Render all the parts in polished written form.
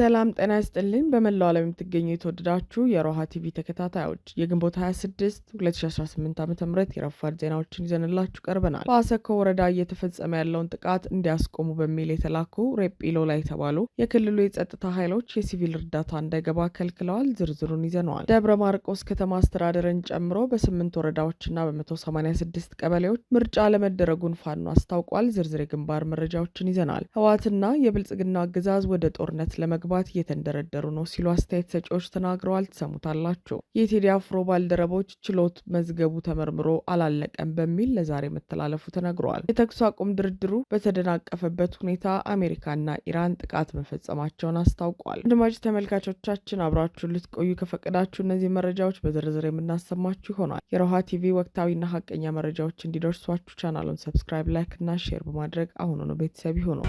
ሰላም ጤና ይስጥልኝ በመላው ዓለም የምትገኙ የተወደዳችሁ የሮሃ ቲቪ ተከታታዮች የግንቦት 26 2018 ዓ.ም የረፋድ ዜናዎችን ይዘንላችሁ ቀርበናል። በአሰኮ ወረዳ እየተፈጸመ ያለውን ጥቃት እንዲያስቆሙ በሚል የተላኩ ሬጲሎ ላይ የተባሉ የክልሉ የጸጥታ ኃይሎች የሲቪል እርዳታ እንዳይገባ ከልክለዋል። ዝርዝሩን ይዘነዋል። ደብረ ማርቆስ ከተማ አስተዳደርን ጨምሮ በ8 ወረዳዎችና በ186 ቀበሌዎች ምርጫ ለመደረጉን ፋኖ አስታውቋል። ዝርዝር የግንባር መረጃዎችን ይዘናል። ህወሓትና የብልጽግና አገዛዝ ወደ ጦርነት ለመግባት እየተንደረደሩ ነው ሲሉ አስተያየት ሰጪዎች ተናግረዋል። ትሰሙታላችሁ። የቴዲ አፍሮ ባልደረቦች ችሎት መዝገቡ ተመርምሮ አላለቀም በሚል ለዛሬ መተላለፉ ተነግረዋል። የተኩስ አቁም ድርድሩ በተደናቀፈበት ሁኔታ አሜሪካና ኢራን ጥቃት መፈጸማቸውን አስታውቋል። አድማጭ ተመልካቾቻችን አብራችሁን ልትቆዩ ከፈቀዳችሁ እነዚህ መረጃዎች በዝርዝር የምናሰማችሁ ይሆናል። የሮሃ ቲቪ ወቅታዊና ሀቀኛ መረጃዎች እንዲደርሷችሁ ቻናሉን ሰብስክራይብ፣ ላይክ እና ሼር በማድረግ አሁኑኑ ቤተሰብ ይሁኑ።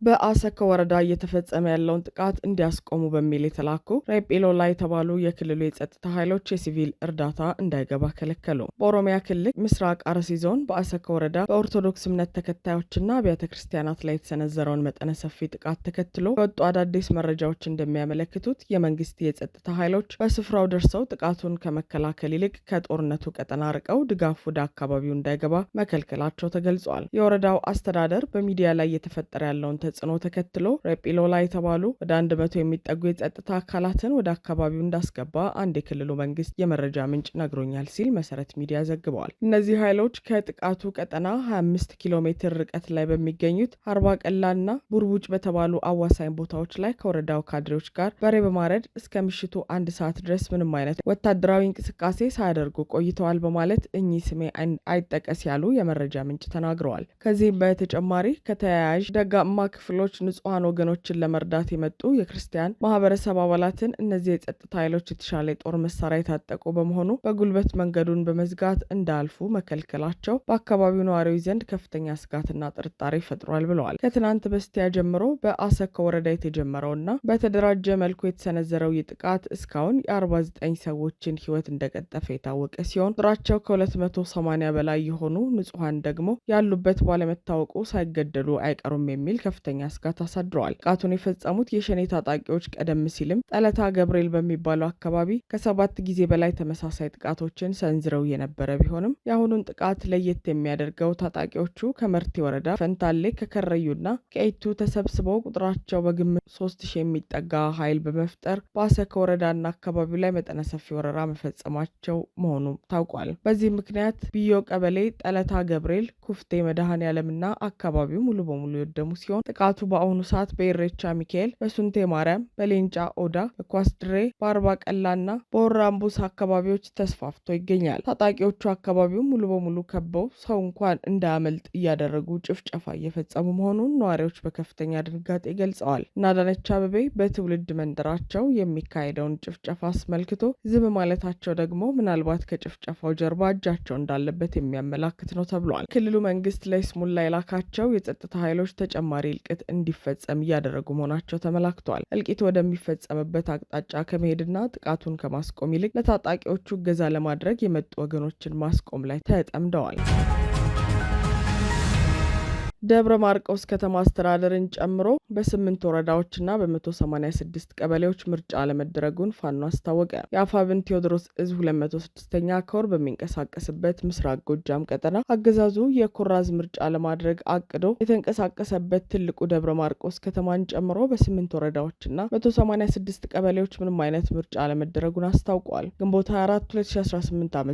በአሰኮ ወረዳ እየተፈጸመ ያለውን ጥቃት እንዲያስቆሙ በሚል የተላኩ ሬጲሎ ላይ የተባሉ የክልሉ የጸጥታ ኃይሎች የሲቪል እርዳታ እንዳይገባ ከለከሉ። በኦሮሚያ ክልል ምስራቅ አርሲ ዞን በአሰኮ ወረዳ በኦርቶዶክስ እምነት ተከታዮችና አብያተ ክርስቲያናት ላይ የተሰነዘረውን መጠነ ሰፊ ጥቃት ተከትሎ የወጡ አዳዲስ መረጃዎች እንደሚያመለክቱት የመንግስት የጸጥታ ኃይሎች በስፍራው ደርሰው ጥቃቱን ከመከላከል ይልቅ ከጦርነቱ ቀጠና ርቀው ድጋፍ ወደ አካባቢው እንዳይገባ መከልከላቸው ተገልጿል። የወረዳው አስተዳደር በሚዲያ ላይ እየተፈጠረ ያለውን ተጽዕኖ ተከትሎ ሬጲሎ ላይ የተባሉ ወደ 100 የሚጠጉ የጸጥታ አካላትን ወደ አካባቢው እንዳስገባ አንድ የክልሉ መንግስት የመረጃ ምንጭ ነግሮኛል ሲል መሰረት ሚዲያ ዘግበዋል። እነዚህ ኃይሎች ከጥቃቱ ቀጠና 25 ኪሎ ሜትር ርቀት ላይ በሚገኙት አርባ ቀላና ቡርቡጭ በተባሉ አዋሳኝ ቦታዎች ላይ ከወረዳው ካድሬዎች ጋር በሬ በማረድ እስከ ምሽቱ 1 ሰዓት ድረስ ምንም አይነት ወታደራዊ እንቅስቃሴ ሳያደርጉ ቆይተዋል በማለት እኚህ ስሜ አይጠቀስ ያሉ የመረጃ ምንጭ ተናግረዋል። ከዚህም በተጨማሪ ከተያያዥ ደጋማ ክፍሎች ንጹሃን ወገኖችን ለመርዳት የመጡ የክርስቲያን ማህበረሰብ አባላትን እነዚህ የጸጥታ ኃይሎች የተሻለ የጦር መሳሪያ የታጠቁ በመሆኑ በጉልበት መንገዱን በመዝጋት እንዳልፉ መከልከላቸው በአካባቢው ነዋሪዎች ዘንድ ከፍተኛ ስጋትና ጥርጣሬ ፈጥሯል ብለዋል። ከትናንት በስቲያ ጀምሮ በአሰኮ ወረዳ የተጀመረውና በተደራጀ መልኩ የተሰነዘረው ጥቃት እስካሁን የ49 ሰዎችን ህይወት እንደቀጠፈ የታወቀ ሲሆን ቁጥራቸው ከ280 በላይ የሆኑ ንጹሃን ደግሞ ያሉበት ባለመታወቁ ሳይገደሉ አይቀሩም የሚል ከፍተኛ ስጋት አሳድረዋል። ጥቃቱን የፈጸሙት የሸኔ ታጣቂዎች ቀደም ሲልም ጠለታ ገብርኤል በሚባለው አካባቢ ከ7 ጊዜ በላይ ተመሳሳይ ጥቃቶችን ሰንዝረው የነበረ ቢሆንም የአሁኑን ጥቃት ለየት የሚያደርገው ታጣቂዎቹ ከመርቲ ወረዳ ፈንታሌ፣ ከከረዩና ከኤቱ ተሰብስበው ቁጥራቸው በግምት 3000 የሚጠጋ ኃይል በመፍጠር በአሰኮ ወረዳና አካባቢው ላይ መጠነ ሰፊ ወረራ መፈጸማቸው መሆኑ ታውቋል። በዚህ ምክንያት ብዮ ቀበሌ፣ ጠለታ ገብርኤል፣ ኩፍቴ መድኃኔዓለምና አካባቢው ሙሉ በሙሉ የወደሙ ሲሆን ጥቃቱ በአሁኑ ሰዓት በኢሬቻ ሚካኤል፣ በሱንቴ ማርያም፣ በሌንጫ ኦዳ፣ በኳስ ድሬ፣ በአርባ ቀላና በወራምቡስ አካባቢዎች ተስፋፍቶ ይገኛል። ታጣቂዎቹ አካባቢው ሙሉ በሙሉ ከበው ሰው እንኳን እንዳያመልጥ እያደረጉ ጭፍጨፋ እየፈጸሙ መሆኑን ነዋሪዎች በከፍተኛ ድንጋጤ ገልጸዋል። እና አዳነች አቤቤ በትውልድ መንደራቸው የሚካሄደውን ጭፍጨፋ አስመልክቶ ዝም ማለታቸው ደግሞ ምናልባት ከጭፍጨፋው ጀርባ እጃቸው እንዳለበት የሚያመላክት ነው ተብሏል። ክልሉ መንግስት ለይስሙላ የላካቸው የጸጥታ ኃይሎች ተጨማሪ እልቂት እንዲፈጸም እያደረጉ መሆናቸው ተመላክቷል። እልቂት ወደሚፈጸምበት አቅጣጫ ከመሄድና ጥቃቱን ከማስቆም ይልቅ ለታጣቂዎቹ እገዛ ለማድረግ የመጡ ወገኖችን ማስቆም ላይ ተጠምደዋል። ደብረ ማርቆስ ከተማ አስተዳደርን ጨምሮ በ8 ወረዳዎችና በ186 ቀበሌዎች ምርጫ ለመደረጉን ፋኖ አስታወቀ። የአፋብን ቴዎድሮስ እዝ 206ኛ ኮር በሚንቀሳቀስበት ምስራቅ ጎጃም ቀጠና አገዛዙ የኮራዝ ምርጫ ለማድረግ አቅዶ የተንቀሳቀሰበት ትልቁ ደብረ ማርቆስ ከተማን ጨምሮ በ8 ወረዳዎችና 186 ቀበሌዎች ምንም አይነት ምርጫ ለመደረጉን አስታውቋል። ግንቦት 24 2018 ዓ.ም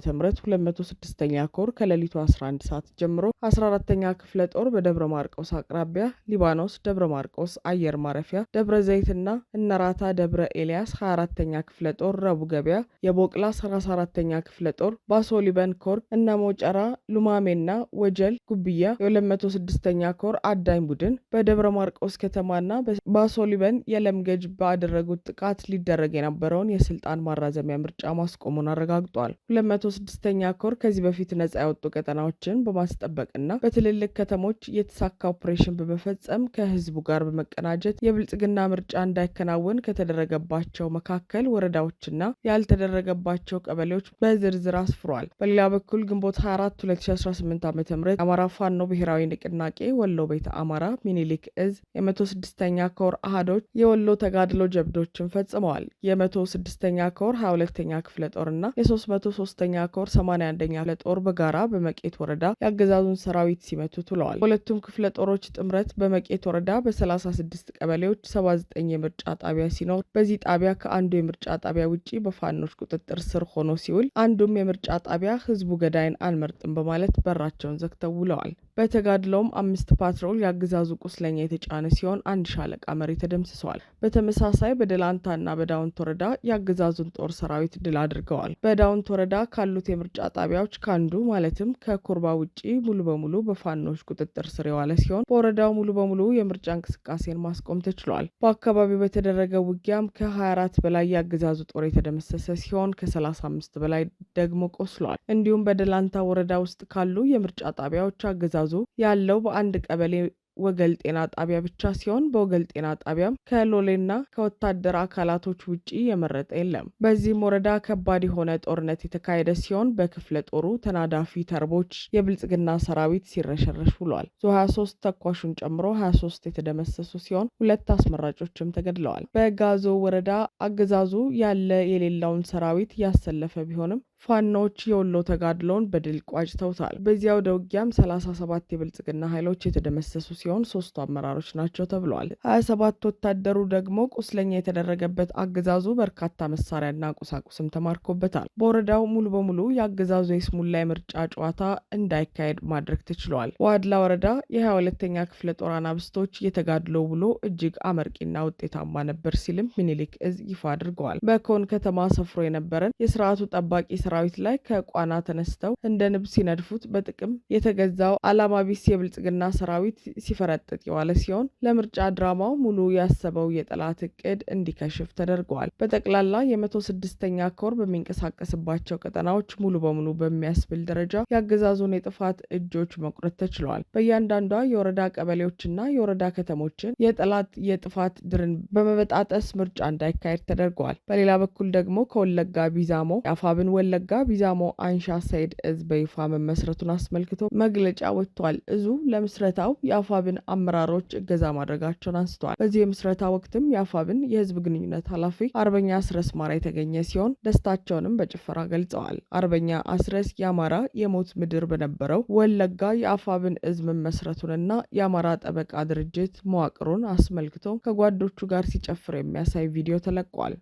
206ኛ ኮር ከሌሊቱ 11 ሰዓት ጀምሮ 14ኛ ክፍለ ጦር በደብረ ማርቆስ አቅራቢያ ሊባኖስ ደብረ ማርቆስ አየር ማረፊያ፣ ደብረ ዘይትና እነራታ ደብረ ኤልያስ 24ኛ ክፍለ ጦር ረቡ ገበያ፣ የቦቅላ 34ኛ ክፍለ ጦር ባሶ ሊበን ኮር እነ ሞጨራ ሉማሜና ወጀል ጉብያ የ206ኛ ኮር አዳኝ ቡድን በደብረ ማርቆስ ከተማና ባሶ ሊበን የለምገጅ ባደረጉት ጥቃት ሊደረግ የነበረውን የስልጣን ማራዘሚያ ምርጫ ማስቆሙን አረጋግጧል። 206ኛ ኮር ከዚህ በፊት ነጻ ያወጡ ቀጠናዎችን በማስጠበቅና በትልልቅ ከተሞች የተሳካ ኦፕሬሽን በመፈጸም ከህዝቡ ጋር በመቀናጀት የብልጽግና ምርጫ እንዳይከናወን ከተደረገባቸው መካከል ወረዳዎችና ያልተደረገባቸው ቀበሌዎች በዝርዝር አስፍሯል። በሌላ በኩል ግንቦት 24 2018 ዓ.ም የአማራ ፋኖ ብሔራዊ ንቅናቄ ወሎ ቤተ አማራ ሚኒሊክ እዝ የ106ኛ ኮር አሃዶች የወሎ ተጋድሎ ጀብዶችን ፈጽመዋል። የ106ኛ ኮር 22ኛ ክፍለ ጦርና የ303ኛ ኮር 81ኛ ክፍለ ጦር በጋራ በመቄት ወረዳ የአገዛዙን ሰራዊት ሲመቱ ውለዋል። ሁለቱም ክፍለ ጦሮች ጥምረት በመቄት ወረዳ በ36 ቀበሌዎች 79 የምርጫ ጣቢያ ሲኖር በዚህ ጣቢያ ከአንዱ የምርጫ ጣቢያ ውጪ በፋኖች ቁጥጥር ስር ሆኖ ሲውል አንዱም የምርጫ ጣቢያ ህዝቡ ገዳይን አንመርጥም በማለት በራቸውን ዘግተው ውለዋል። በተጋድለውም 5 ፓትሮል የአገዛዙ ቁስለኛ የተጫነ ሲሆን 1 ሻለቃ መሪ ተደምስሰዋል። በተመሳሳይ በደላንታና በዳውንት ወረዳ የአገዛዙን ጦር ሰራዊት ድል አድርገዋል። በዳውንት ወረዳ ካሉት የምርጫ ጣቢያዎች ካንዱ ማለትም ከኩርባ ውጪ ሙሉ በሙሉ በፋኖች ቁጥጥር ስር የዋለ ሲሆን በወረዳው ሙሉ በሙሉ የምርጫ እንቅስቃሴን ማስቆም ተችሏል። በአካባቢው በተደረገ ውጊያም ከ24 በላይ የአገዛዙ ጦር የተደመሰሰ ሲሆን ከ35 በላይ ደግሞ ቆስሏል። እንዲሁም በደላንታ ወረዳ ውስጥ ካሉ የምርጫ ጣቢያዎች አገዛዙ ያለው በአንድ ቀበሌ ወገል ጤና ጣቢያ ብቻ ሲሆን በወገል ጤና ጣቢያም ከሎሌና ከወታደር አካላቶች ውጪ የመረጠ የለም። በዚህም ወረዳ ከባድ የሆነ ጦርነት የተካሄደ ሲሆን በክፍለ ጦሩ ተናዳፊ ተርቦች የብልጽግና ሰራዊት ሲረሸረሽ ውሏል። ዙ23 ተኳሹን ጨምሮ 23 የተደመሰሱ ሲሆን 2 አስመራጮችም ተገድለዋል። በጋዞ ወረዳ አገዛዙ ያለ የሌላውን ሰራዊት ያሰለፈ ቢሆንም ፋኖች የወሎ ተጋድሎውን በድል ቋጭተውታል። በዚያው ደውጊያም 37 የብልጽግና ኃይሎች የተደመሰሱ ሲሆን 3 አመራሮች ናቸው ተብሏል። 27 ወታደሩ ደግሞ ቁስለኛ የተደረገበት አገዛዙ በርካታ መሳሪያና ቁሳቁስም ተማርኮበታል። በወረዳው ሙሉ በሙሉ የአገዛዙ የስሙላ የምርጫ ጨዋታ እንዳይካሄድ ማድረግ ተችሏል። ዋድላ ወረዳ የ22ኛ ክፍለ ጦር አናብስቶች የተጋድሎ ውሎ እጅግ አመርቂና ውጤታማ ነበር ሲልም ሚኒሊክ እዝ ይፋ አድርገዋል። በኮን ከተማ ሰፍሮ የነበረን የስርዓቱ ጠባቂ ሰራዊት ላይ ከቋና ተነስተው እንደ ንብ ሲነድፉት በጥቅም የተገዛው ዓላማ ቢስ የብልጽግና ሰራዊት ሲፈረጥጥ የዋለ ሲሆን ለምርጫ ድራማው ሙሉ ያሰበው የጠላት እቅድ እንዲከሽፍ ተደርገዋል። በጠቅላላ የ106ኛ ኮር በሚንቀሳቀስባቸው ቀጠናዎች ሙሉ በሙሉ በሚያስብል ደረጃ የአገዛዙን የጥፋት እጆች መቁረጥ ተችሏል። በእያንዳንዷ የወረዳ ቀበሌዎችና የወረዳ ከተሞችን የጠላት የጥፋት ድርን በመበጣጠስ ምርጫ እንዳይካሄድ ተደርገዋል። በሌላ በኩል ደግሞ ከወለጋ ቢዛሞ የአፋብን ወለጋ ቢዛሞ አንሻ ሰይድ እዝ በይፋ መመስረቱን አስመልክቶ መግለጫ ወጥቷል። እዙ ለምስረታው የአፋብን አመራሮች እገዛ ማድረጋቸውን አንስተዋል። በዚህ የምስረታ ወቅትም የአፋብን የህዝብ ግንኙነት ኃላፊ አርበኛ አስረስ ማራ የተገኘ ሲሆን ደስታቸውንም በጭፈራ ገልጸዋል። አርበኛ አስረስ የአማራ የሞት ምድር በነበረው ወለጋ የአፋብን እዝ መመስረቱንና የአማራ ጠበቃ ድርጅት መዋቅሩን አስመልክቶ ከጓዶቹ ጋር ሲጨፍር የሚያሳይ ቪዲዮ ተለቋል።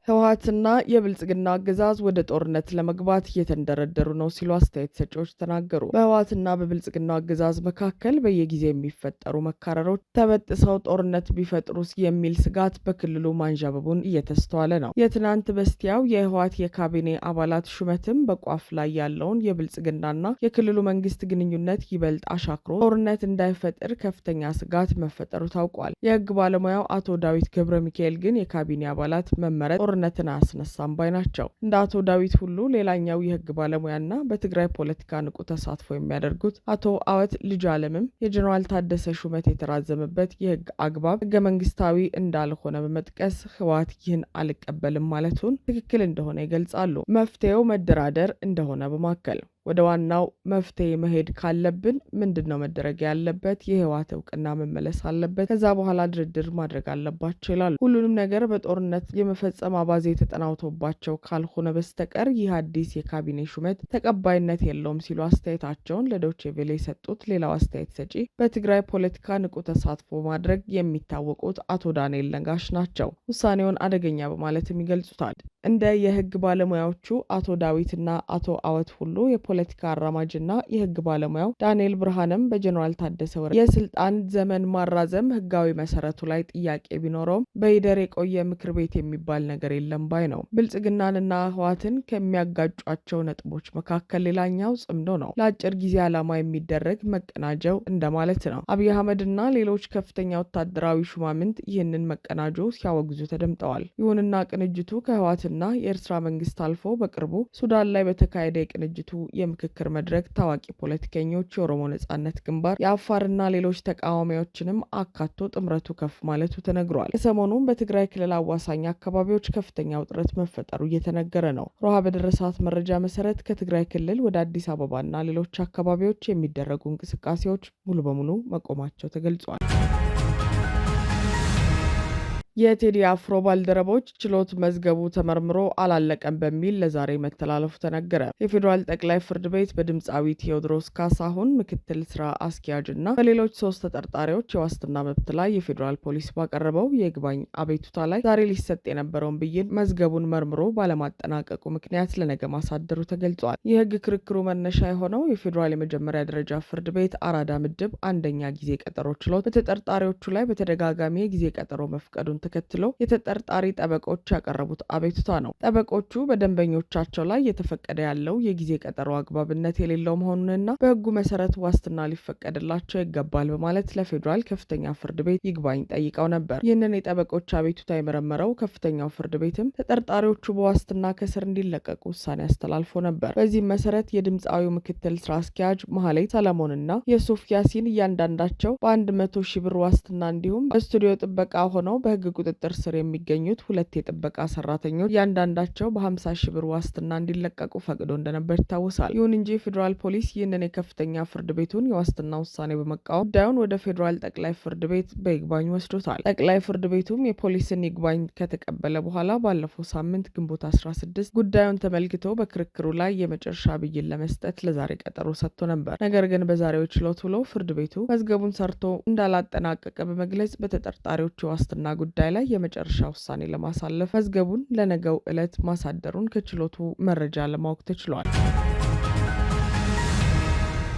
ህወሓትና የብልጽግና አገዛዝ ወደ ጦርነት ለመግባት እየተንደረደሩ ነው ሲሉ አስተያየት ሰጪዎች ተናገሩ። በህወሓትና በብልጽግና አገዛዝ መካከል በየጊዜው የሚፈጠሩ መካረሮች ተበጥሰው ጦርነት ቢፈጥሩስ የሚል ስጋት በክልሉ ማንዣበቡን እየተስተዋለ ነው። የትናንት በስቲያው የህወሓት የካቢኔ አባላት ሹመትም በቋፍ ላይ ያለውን የብልጽግናና የክልሉ መንግስት ግንኙነት ይበልጥ አሻክሮ ጦርነት እንዳይፈጥር ከፍተኛ ስጋት መፈጠሩ ታውቋል። የህግ ባለሙያው አቶ ዳዊት ገብረ ሚካኤል ግን የካቢኔ አባላት መመረጥ ጦርነትን አያስነሳም ባይ ናቸው። እንደ አቶ ዳዊት ሁሉ ሌላኛው የህግ ባለሙያና በትግራይ ፖለቲካ ንቁ ተሳትፎ የሚያደርጉት አቶ አወት ልጅ አለምም የጀነራል ታደሰ ሹመት የተራዘመበት የህግ አግባብ ህገ መንግስታዊ እንዳልሆነ በመጥቀስ ህወሓት ይህን አልቀበልም ማለቱን ትክክል እንደሆነ ይገልጻሉ። መፍትሄው መደራደር እንደሆነ በማከል ወደ ዋናው መፍትሄ መሄድ ካለብን ምንድነው መደረግ ያለበት? የህወሓት እውቅና መመለስ አለበት። ከዛ በኋላ ድርድር ማድረግ አለባቸው ይላሉ። ሁሉንም ነገር በጦርነት የመፈጸም አባዜ ተጠናውቶባቸው ካልሆነ በስተቀር ይህ አዲስ የካቢኔ ሹመት ተቀባይነት የለውም ሲሉ አስተያየታቸውን ለዶይቼ ቬለ የሰጡት ሌላው አስተያየት ሰጪ በትግራይ ፖለቲካ ንቁ ተሳትፎ ማድረግ የሚታወቁት አቶ ዳንኤል ነጋሽ ናቸው። ውሳኔውን አደገኛ በማለትም ይገልጹታል። እንደ የህግ ባለሙያዎቹ አቶ ዳዊትና አቶ አወት ሁሉ የፖለቲካ አራማጅና የህግ ባለሙያው ዳንኤል ብርሃንም በጀነራል ታደሰ ወረደ የስልጣን ዘመን ማራዘም ህጋዊ መሰረቱ ላይ ጥያቄ ቢኖረውም በሂደር የቆየ ምክር ቤት የሚባል ነገር የለም ባይ ነው። ብልጽግናንና ህወሓትን ከሚያጋጯቸው ነጥቦች መካከል ሌላኛው ጽምዶ ነው። ለአጭር ጊዜ ዓላማ የሚደረግ መቀናጀው እንደማለት ነው። አብይ አህመድና ሌሎች ከፍተኛ ወታደራዊ ሹማምንት ይህንን መቀናጆ ሲያወግዙ ተደምጠዋል። ይሁንና ቅንጅቱ ከህወሓትና የኤርትራ መንግስት አልፎ በቅርቡ ሱዳን ላይ በተካሄደ የቅንጅቱ የምክክር መድረክ ታዋቂ ፖለቲከኞች፣ የኦሮሞ ነጻነት ግንባር፣ የአፋርና ሌሎች ተቃዋሚዎችንም አካቶ ጥምረቱ ከፍ ማለቱ ተነግሯል። ከሰሞኑም በትግራይ ክልል አዋሳኝ አካባቢዎች ከፍተኛ ውጥረት መፈጠሩ እየተነገረ ነው። ሮሃ በደረሳት መረጃ መሰረት ከትግራይ ክልል ወደ አዲስ አበባና ሌሎች አካባቢዎች የሚደረጉ እንቅስቃሴዎች ሙሉ በሙሉ መቆማቸው ተገልጿል። የቴዲ አፍሮ ባልደረቦች ችሎት መዝገቡ ተመርምሮ አላለቀም በሚል ለዛሬ መተላለፉ ተነገረ። የፌዴራል ጠቅላይ ፍርድ ቤት በድምፃዊ ቴዎድሮስ ካሳሁን ምክትል ስራ አስኪያጅ እና በሌሎች 3 ተጠርጣሪዎች የዋስትና መብት ላይ የፌዴራል ፖሊስ ባቀረበው የይግባኝ አቤቱታ ላይ ዛሬ ሊሰጥ የነበረውን ብይን መዝገቡን መርምሮ ባለማጠናቀቁ ምክንያት ለነገ ማሳደሩ ተገልጿል። የህግ ክርክሩ መነሻ የሆነው የፌዴራል የመጀመሪያ ደረጃ ፍርድ ቤት አራዳ ምድብ አንደኛ ጊዜ ቀጠሮ ችሎት በተጠርጣሪዎቹ ላይ በተደጋጋሚ የጊዜ ቀጠሮ መፍቀዱን ተከትሎ የተጠርጣሪ ጠበቆች ያቀረቡት አቤቱታ ነው። ጠበቆቹ በደንበኞቻቸው ላይ የተፈቀደ ያለው የጊዜ ቀጠሮ አግባብነት የሌለው መሆኑንና በህጉ መሰረት ዋስትና ሊፈቀድላቸው ይገባል በማለት ለፌዴራል ከፍተኛ ፍርድ ቤት ይግባኝ ጠይቀው ነበር። ይህንን የጠበቆች አቤቱታ የመረመረው ከፍተኛው ፍርድ ቤትም ተጠርጣሪዎቹ በዋስትና ከስር እንዲለቀቁ ውሳኔ አስተላልፎ ነበር። በዚህም መሰረት የድምፃዊው ምክትል ስራ አስኪያጅ መሐሌት ሰለሞንና የሱፍ ያሲን እያንዳንዳቸው በ100 ሺህ ብር ዋስትና እንዲሁም በስቱዲዮ ጥበቃ ሆነው በህግ ቁጥጥር ስር የሚገኙት 2 የጥበቃ ሰራተኞች እያንዳንዳቸው በ50 ሺህ ብር ዋስትና እንዲለቀቁ ፈቅዶ እንደነበር ይታወሳል። ይሁን እንጂ ፌዴራል ፖሊስ ይህንን የከፍተኛ ፍርድ ቤቱን የዋስትና ውሳኔ በመቃወም ጉዳዩን ወደ ፌዴራል ጠቅላይ ፍርድ ቤት በይግባኝ ወስዶታል። ጠቅላይ ፍርድ ቤቱም የፖሊስን ይግባኝ ከተቀበለ በኋላ ባለፈው ሳምንት ግንቦት 16 ጉዳዩን ተመልክቶ በክርክሩ ላይ የመጨረሻ ብይን ለመስጠት ለዛሬ ቀጠሮ ሰጥቶ ነበር። ነገር ግን በዛሬው ችሎት ውሎ ፍርድ ቤቱ መዝገቡን ሰርቶ እንዳላጠናቀቀ በመግለጽ በተጠርጣሪዎቹ የዋስትና ጉዳይ ላይ የመጨረሻ ውሳኔ ለማሳለፍ መዝገቡን ለነገው ዕለት ማሳደሩን ከችሎቱ መረጃ ለማወቅ ተችሏል።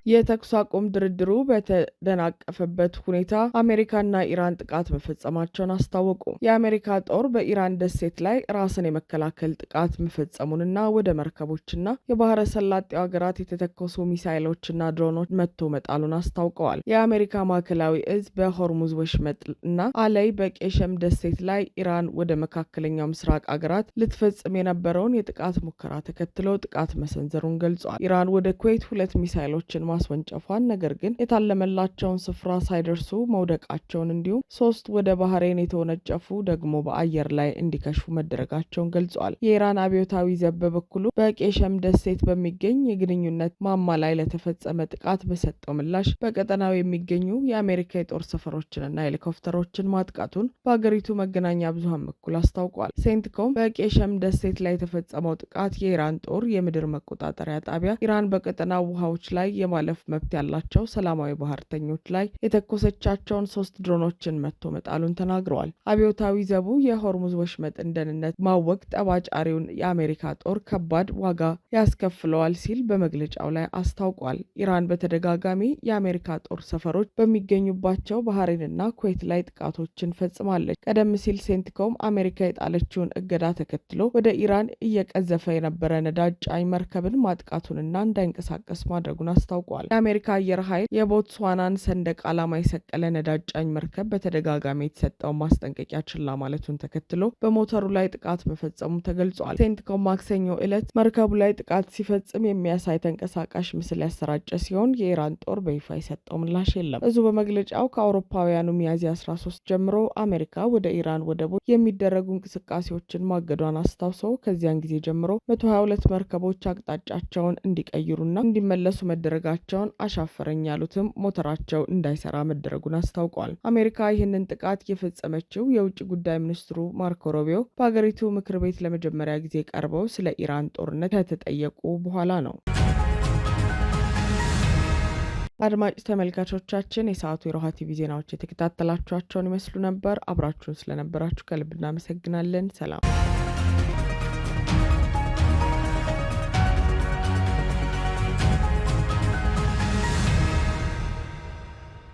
የተኩስ አቁም ድርድሩ በተደናቀፈበት ሁኔታ አሜሪካና ኢራን ጥቃት መፈጸማቸውን አስታወቁ። የአሜሪካ ጦር በኢራን ደሴት ላይ ራስን የመከላከል ጥቃት መፈጸሙንና ወደ መርከቦችና የባህረ ሰላጤው ሀገራት የተተኮሱ ሚሳይሎችና ድሮኖች መጥቶ መጣሉን አስታውቀዋል። የአሜሪካ ማዕከላዊ እዝ በሆርሙዝ ወሽመጥ እና አለይ በቄሸም ደሴት ላይ ኢራን ወደ መካከለኛው ምስራቅ ሀገራት ልትፈጽም የነበረውን የጥቃት ሙከራ ተከትሎ ጥቃት መሰንዘሩን ገልጿል። ኢራን ወደ ኩዌት 2 ሚሳይሎችን ማስወንጨፏን ነገር ግን የታለመላቸውን ስፍራ ሳይደርሱ መውደቃቸውን እንዲሁም 3 ወደ ባህሬን የተወነጨፉ ደግሞ በአየር ላይ እንዲከሽፉ መደረጋቸውን ገልጿል። የኢራን አብዮታዊ ዘብ በበኩሉ በቄሸም ደሴት በሚገኝ የግንኙነት ማማ ላይ ለተፈጸመ ጥቃት በሰጠው ምላሽ በቀጠናው የሚገኙ የአሜሪካ የጦር ሰፈሮችንና ሄሊኮፕተሮችን ማጥቃቱን በአገሪቱ መገናኛ ብዙሃን በኩል አስታውቋል። ሴንትኮም በቄሸም ደሴት ላይ የተፈጸመው ጥቃት የኢራን ጦር የምድር መቆጣጠሪያ ጣቢያ ኢራን በቀጠናው ውሃዎች ላይ የማለፍ መብት ያላቸው ሰላማዊ ባህርተኞች ላይ የተኮሰቻቸውን 3 ድሮኖችን መጥቶ መጣሉን ተናግረዋል። አብዮታዊ ዘቡ የሆርሙዝ ወሽመጥን ደህንነት ማወቅ ጠባጫሪውን የአሜሪካ ጦር ከባድ ዋጋ ያስከፍለዋል ሲል በመግለጫው ላይ አስታውቋል። ኢራን በተደጋጋሚ የአሜሪካ ጦር ሰፈሮች በሚገኙባቸው ባህሬንና ኩዌት ላይ ጥቃቶችን ፈጽማለች። ቀደም ሲል ሴንትኮም አሜሪካ የጣለችውን እገዳ ተከትሎ ወደ ኢራን እየቀዘፈ የነበረ ነዳጅ ጫኝ መርከብን ማጥቃቱንና እንዳይንቀሳቀስ ማድረጉን አስታውቋል። አስታውቀዋል። የአሜሪካ አየር ኃይል የቦትስዋናን ሰንደቅ ዓላማ የሰቀለ ነዳጅ ጫኝ መርከብ በተደጋጋሚ የተሰጠውን ማስጠንቀቂያ ችላ ማለቱን ተከትሎ በሞተሩ ላይ ጥቃት መፈጸሙ ተገልጿል። ሴንትኮም ማክሰኞ ዕለት መርከቡ ላይ ጥቃት ሲፈጽም የሚያሳይ ተንቀሳቃሽ ምስል ያሰራጨ ሲሆን የኢራን ጦር በይፋ የሰጠው ምላሽ የለም። እዙ በመግለጫው ከአውሮፓውያኑ ሚያዝያ 13 ጀምሮ አሜሪካ ወደ ኢራን ወደቦች የሚደረጉ እንቅስቃሴዎችን ማገዷን አስታውሰው ከዚያን ጊዜ ጀምሮ 122 መርከቦች አቅጣጫቸውን እንዲቀይሩና እንዲመለሱ መደረጋቸውን አሻፈረኝ ያሉትም ሞተራቸው እንዳይሰራ መደረጉን አስታውቋል። አሜሪካ ይህንን ጥቃት የፈጸመችው የውጭ ጉዳይ ሚኒስትሩ ማርኮ ሮቢዮ በሀገሪቱ ምክር ቤት ለመጀመሪያ ጊዜ ቀርበው ስለ ኢራን ጦርነት ከተጠየቁ በኋላ ነው። አድማጭ ተመልካቾቻችን የሰዓቱ የሮሃ ቲቪ ዜናዎች የተከታተላችኋቸውን ይመስሉ ነበር። አብራችሁን ስለነበራችሁ ከልብ እናመሰግናለን። ሰላም።